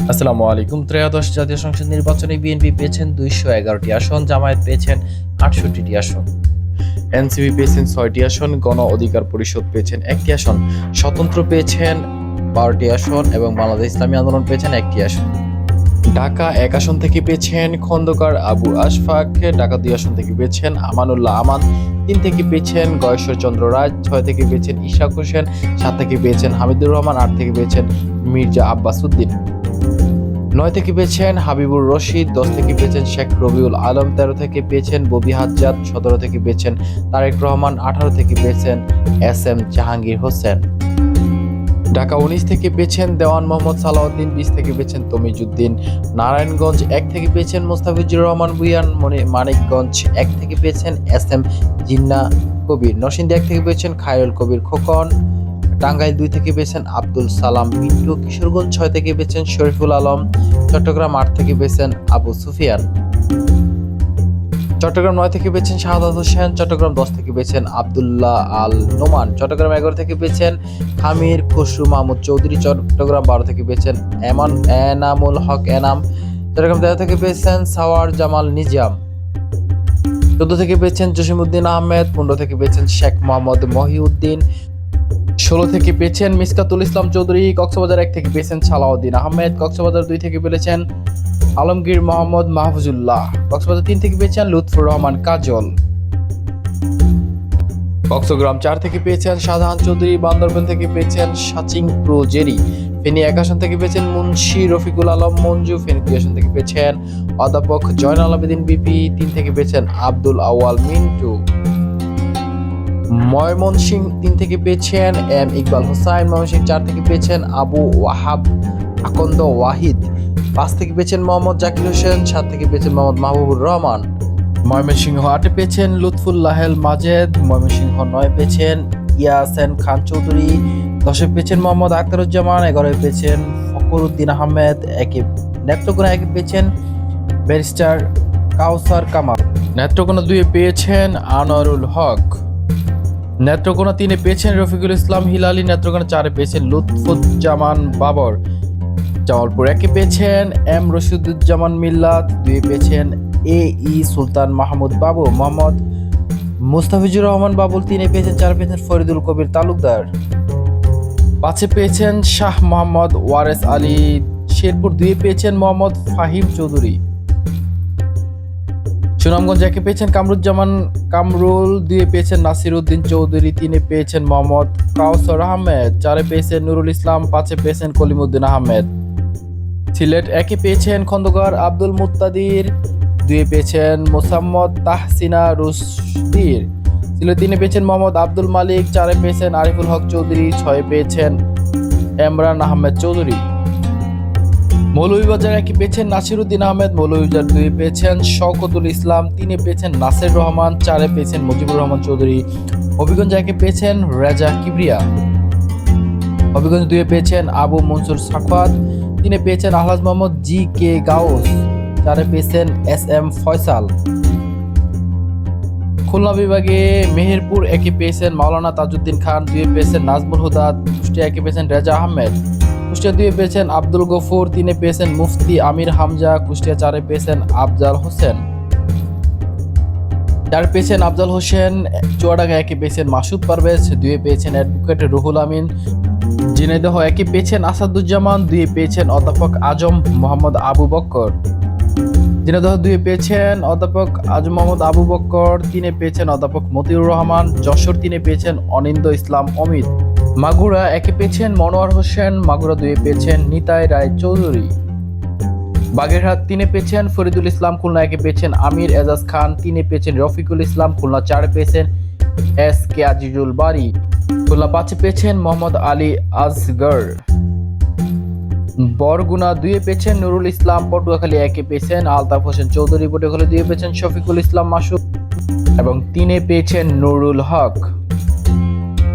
আসসালামু আলাইকুম। ত্রয়োদশ জাতীয় সংসদ নির্বাচনে বিএনপি পেয়েছেন 211টি আসন, জামায়াত পেয়েছেন 68টি আসন, এনসিপি পেয়েছেন 6টি আসন, গণ অধিকার পরিষদ পেয়েছেন 1টি আসন, স্বতন্ত্র পেয়েছেন 12টি আসন এবং বাংলাদেশ ইসলামী আন্দোলন পেয়েছেন 1টি আসন। ঢাকা 1 আসন থেকে পেয়েছেন খন্দকার আবু আশফাক, ঢাকা 2 আসন থেকে পেয়েছেন আমানুল্লাহ আমান, 3 থেকে পেয়েছেন গয়েশ্বর চন্দ্র রায়, 6 থেকে পেয়েছেন ইশাক হোসেন, 7 থেকে পেয়েছেন হামিদুর রহমান, 8 থেকে পেয়েছেন মির্জা আব্বাস উদ্দিন, 9 থেকে পেয়েছেন হাবিবুর রশিদ, 10 থেকে পেয়েছেন শেখ রবিউল আলম, 13 থেকে পেয়েছেন ববি হাজ্জাদ, 17 থেকে পেয়েছেন তারেক রহমান, 18 থেকে পেয়েছেন এস এম জাহাঙ্গীর হোসেন। ঢাকা 19 থেকে পেয়েছেন দেওয়ান মোহাম্মদ সালাউদ্দিন, 20 থেকে পেয়েছেন তমিজউদ্দিন। নারায়ণগঞ্জ 1 থেকে পেয়েছেন মোস্তাফিজুর রহমান ভুঁইয়া, মানিকগঞ্জ 1 থেকে পেয়েছেন এস এম জিন্না কবির, নরসিংদী 1 থেকে পেয়েছেন খায়রুল কবির খোকন, টাঙ্গাইল 2 থেকে পেয়েছেন আব্দুল সালাম মিন্টু, কিশোরগঞ্জ 6 থেকে পেয়েছেন শরীফুল আলম, চট্টগ্রাম 8 থেকে পেয়েছেন আবু সুফিয়ান, চট্টগ্রাম 9 থেকে পেয়েছেন শাহাদাত হোসেন, চট্টগ্রাম 10 থেকে পেয়েছেন আব্দুল্লাহ আল নোমান, চট্টগ্রাম 11 থেকে পেয়েছেন খামির খসরু মাহমুদ চৌধুরী, চট্টগ্রাম 12 থেকে পেয়েছেন এনামুল হক এনাম, চট্টগ্রাম 13 থেকে পেয়েছেন সাওয়ার জামাল নিজাম, 14 থেকে পেয়েছেন জসিমউদ্দিন আহমেদ, 15 থেকে পেয়েছেন শেখ মোহাম্মদ মহিউদ্দিন, 16 থেকে পেয়েছেন মিসকাতুল ইসলাম চৌধুরী, কক্সবাজার 1 থেকে পেয়েছেন সালাউদ্দিন আহমেদ, কক্সবাজার 2 থেকে পেয়েছেন আলমগীর মোহাম্মদ মাহফুজুল্লাহ, কক্সবাজার 3 থেকে পেয়েছেন লুৎফুর রহমান কাজল, কক্সগ্রাম 4 থেকে পেয়েছেন শাহজাহান চৌধুরী, বান্দরবান থেকে পেয়েছেন সাচিং প্রো জেরি, ফেনী 1 আসন থেকে পেয়েছেন মুন্সি রফিকুল আলম মঞ্জু, ফেনী 2 আসন থেকে পেয়েছেন অধ্যাপক জয়নাল আবেদিন বিপি, 3 থেকে পেয়েছেন আব্দুল আওয়াল মিন্টু, ময়মনসিংহ 3 থেকে পেয়েছেন এম ইকবাল হোসাইন, ময়মনসিংহ 4 থেকে পেয়েছেন আবু ওয়াহাব আকন্দ ওয়াহিদ, 5 থেকে পেয়েছেন মোহাম্মদ জাকির হোসেন, 7 থেকে পেয়েছেন মোহাম্মদ মাহবুবুর রহমান, ময়মনসিংহ 8 পেয়েছেন লুৎফুল্লাহেল মাজেদ, ময়মনসিংহ 9 পেয়েছেন ইয়াসেন খান চৌধুরী, 10 পেয়েছেন মোহাম্মদ আখতারুজ্জামান, 11 পেয়েছেন ফখরুদ্দিন আহমেদ, নেত্রকোনা 1 পেয়েছেন ব্যারিস্টার কাউসার কামাল, নেত্রকোনা 2 পেয়েছেন আনোয়ারুল হক, নেত্রকোনা 3 পেয়েছেন রফিকুল ইসলাম হিলালি, নেত্রকোনা 4 পেয়েছেন লুৎফুজ্জামান বাবর, জামালপুর 1 পেয়েছেন এম রশিদুজ্জামান মিল্লাত, 2 পেয়েছেন এ ই সুলতান মাহমুদ বাবু, মোহাম্মদ মুস্তাফিজুর রহমান বাবুল 3 পেয়েছেন, 4 পেয়েছেন ফরিদুল কবির তালুকদার, 5 পেয়েছেন শাহ মোহাম্মদ ওয়ারেস আলী, শেরপুর 2 পেয়েছেন মোহাম্মদ ফাহিম চৌধুরী, সুনামগঞ্জ 1 পেয়েছেন কামরুজ্জামান কামরুল, 2 পেয়েছেন নাসির উদ্দিন চৌধুরী, 3 পেয়েছেন মোহাম্মদ কাউসার আহমেদ, 4 পেয়েছেন নুরুল ইসলাম, 5 পেয়েছেন কলিমউদ্দিন আহমেদ, সিলেট 1 পেয়েছেন খন্দকার আব্দুল মুত্তাদির, 2 পেয়েছেন মোসাম্মদ তাহসিনা রুশদির, সিলেট 3 পেয়েছেন মোহাম্মদ আব্দুল মালিক, 4 পেয়েছেন আরিফুল হক চৌধুরী, 6 পেয়েছেন এমরান আহমেদ চৌধুরী, মৌলভীবাজার 1 পেয়েছেন নাসিরউদ্দিন আহমেদ, মৌলভীবাজার 2 পেয়েছেন শওকতুল ইসলাম, 3 পেয়েছেন নাসির রহমান, 4 পেয়েছেন মুজিবুর রহমান চৌধুরী, হবিগঞ্জ 1 পেয়েছেন রেজা কিবরিয়া, হবিগঞ্জ 2 পেয়েছেন আবু মনসুর সাখাওয়াত, 3 পেয়েছেন আলহাজ মোহাম্মদ জি কে গাউস, 4 পেয়েছেন এস এম ফয়সাল, খুলনা বিভাগে মেহেরপুর 1 পেয়েছেন মাওলানা তাজউদ্দিন খান, 2 পেয়েছেন নাজমুল হুদা, কুষ্টিয়া 1 পেয়েছেন রেজা আহমেদ, কুষ্টিয়া 2 পেয়েছেন আব্দুল গফুর, 3 পেয়েছেন মুফতি আমির হামজা, কুষ্টিয়া 4 পেয়েছেন আফজাল হোসেন, 4 পেয়েছেন আফজাল হোসেন, চুয়াডাঙ্গা 1 পেয়েছেন মাসুদ পারভেজ, 2 পেয়েছেন অ্যাডভোকেট রুহুল আমিন, ঝিনাইদহ 1 পেয়েছেন আসাদুজ্জামান, 2 পেয়েছেন অধ্যাপক আজম মোহাম্মদ আবু বক্কর, ঝিনাইদহ 2 পেয়েছেন অধ্যাপক আজম মোহাম্মদ আবু বক্কর, 3 পেয়েছেন অধ্যাপক মতিউর রহমান, যশোর 3 পেয়েছেন অনিন্দ ইসলাম অমিত, মাগুরা 1 পেয়েছেন মনোয়ার হোসেন, মাগুরা 2 পেয়েছেন নিতাই রায় চৌধুরী, বাগেরহাট 3 পেয়েছেন ফরিদুল ইসলাম, খুলনা 1 পেয়েছেন আমির এজাজ খান, 3 পেয়েছেন রফিকুল ইসলাম, খুলনা 4 পেয়েছেন এস কে আজিজুল বারি, খুলনা 5 পেয়েছেন মোহাম্মদ আলী আসগর, বরগুনা 2 পেয়েছেন নুরুল ইসলাম, পটুয়াখালী 1 পেয়েছেন আলতাফ হোসেন চৌধুরী, পটুয়াখালী 2 পেয়েছেন শফিকুল ইসলাম মাসুদ এবং 3 পেয়েছেন নুরুল হক,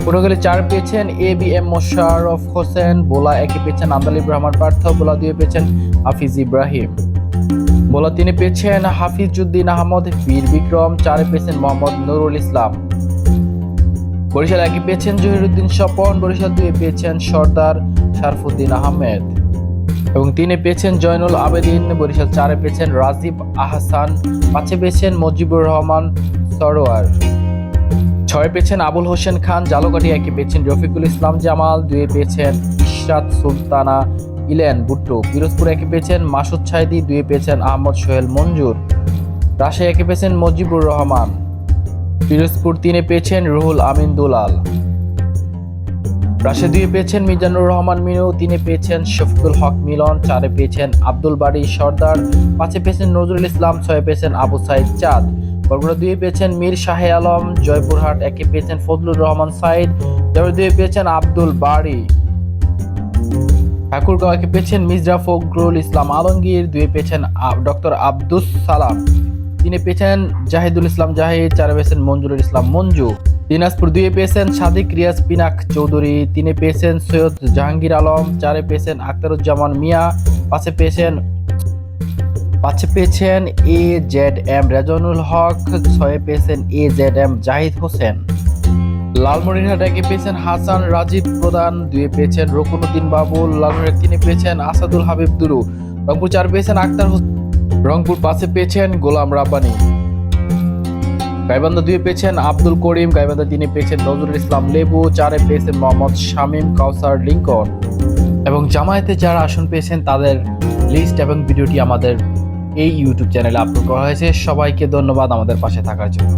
পটুয়াখালী 4 পেয়েছেন A B M Mosharraf Hossain, বোলা 1 পেয়েছেন আন্দালিব রহমান পার্থ, বোলা 2 পেয়েছেন হাফিজ ইব্রাহিম, বোলা 3 পেয়েছেন হাফিজউদ্দিন আহমদ বীর বিক্রম, 4 পেয়েছেন মোহাম্মদ নুরুল ইসলাম, বরিশাল 1 পেয়েছেন জহিরুদ্দিন স্বপন, বরিশাল 2 পেয়েছেন সর্দার শারফুদ্দিন আহমেদ, এবং 3-এ পেয়েছেন জয়নুল আবেদিন, বরিশাল 4-এ পেয়েছেন রাজীব আহসান, 5-এ পেয়েছেন মুজিবুর রহমান সরোয়ার, 6-এ পেয়েছেন আবুল হোসেন খান জালকাঠি, 1-এ পেয়েছেন রফিকুল ইসলাম জামাল, 2-এ পেয়েছেন ইশরাত সুলতানা ইলেন বুট্টু, পিরোজপুর 1-এ পেয়েছেন মাসুদ ছাইদি, 2-এ পেয়েছেন আহমদ সোহেল মঞ্জুর, রাজশাহী 1-এ পেয়েছেন মুজিবুর রহমান, পিরোজপুর 3-এ পেয়েছেন রুহুল আমিন দুলাল, রাজশাহী 2-এ পেয়েছেন মিজানুর রহমান মিনু, 3-এ পেয়েছেন শফিকুল হক মিলন, 4-এ পেয়েছেন আব্দুল বারী সর্দার, 5-এ পেয়েছেন নজরুল ইসলাম, 6-এ পেয়েছেন আবু সাইদ চাঁদ, বরগুনা 2-এ পেয়েছেন মীর শাহে আলম, জয়পুরহাট 1-এ পেয়েছেন ফজলুর রহমান সাইদ, জয়পুর 2-এ পেয়েছেন আব্দুল বারী, ঠাকুরগাঁও 1-এ পেয়েছেন মির্জা ফখরুল ইসলাম আলমগীর, 2-এ পেয়েছেন ডক্টর আব্দুস সালাম, 3-এ পেয়েছেন জাহিদুল ইসলাম জাহিদ, 4-এ পেয়েছেন মঞ্জুরুল ইসলাম মঞ্জু, দিনাজপুর 2-এ পেয়েছেন সাদিক রিয়াজ পিনাক চৌধুরী, 3-এ পেয়েছেন সৈয়দ জাহাঙ্গীর আলম, 4-এ পেয়েছেন আখতারুজ্জামান মিয়া, 5-এ পেয়েছেন AZM রেজানুল হক, 6-এ পেয়েছেন AZM জাহিদ হোসেন, লালমনিরহাট 1-এ পেয়েছেন হাসান রাজীব প্রধান, 2-এ পেয়েছেন রকুনুদ্দিন বাবুল, লালমনিরহাট 3-এ পেয়েছেন আসাদুল হাবিব দুরু, রংপুর 4 পেয়েছেন আক্তার হোসেন, রংপুর 5-এ পেয়েছেন গোলাম রাব্বানি, গাইবান্ধা 2-এ পেয়েছেন আব্দুল করিম, গাইবান্ধা 3-এ পেয়েছেন নজরুল ইসলাম লেবু, 4-এ পেয়েছেন মোহাম্মদ শামীম কাউসার লিঙ্কন। এবং জামায়াতে যারা আসন পেয়েছেন তাদের লিস্ট এবং ভিডিওটি আমাদের এই ইউটিউব চ্যানেলে আপলোড করা হয়েছে। সবাইকে ধন্যবাদ আমাদের পাশে থাকার জন্য।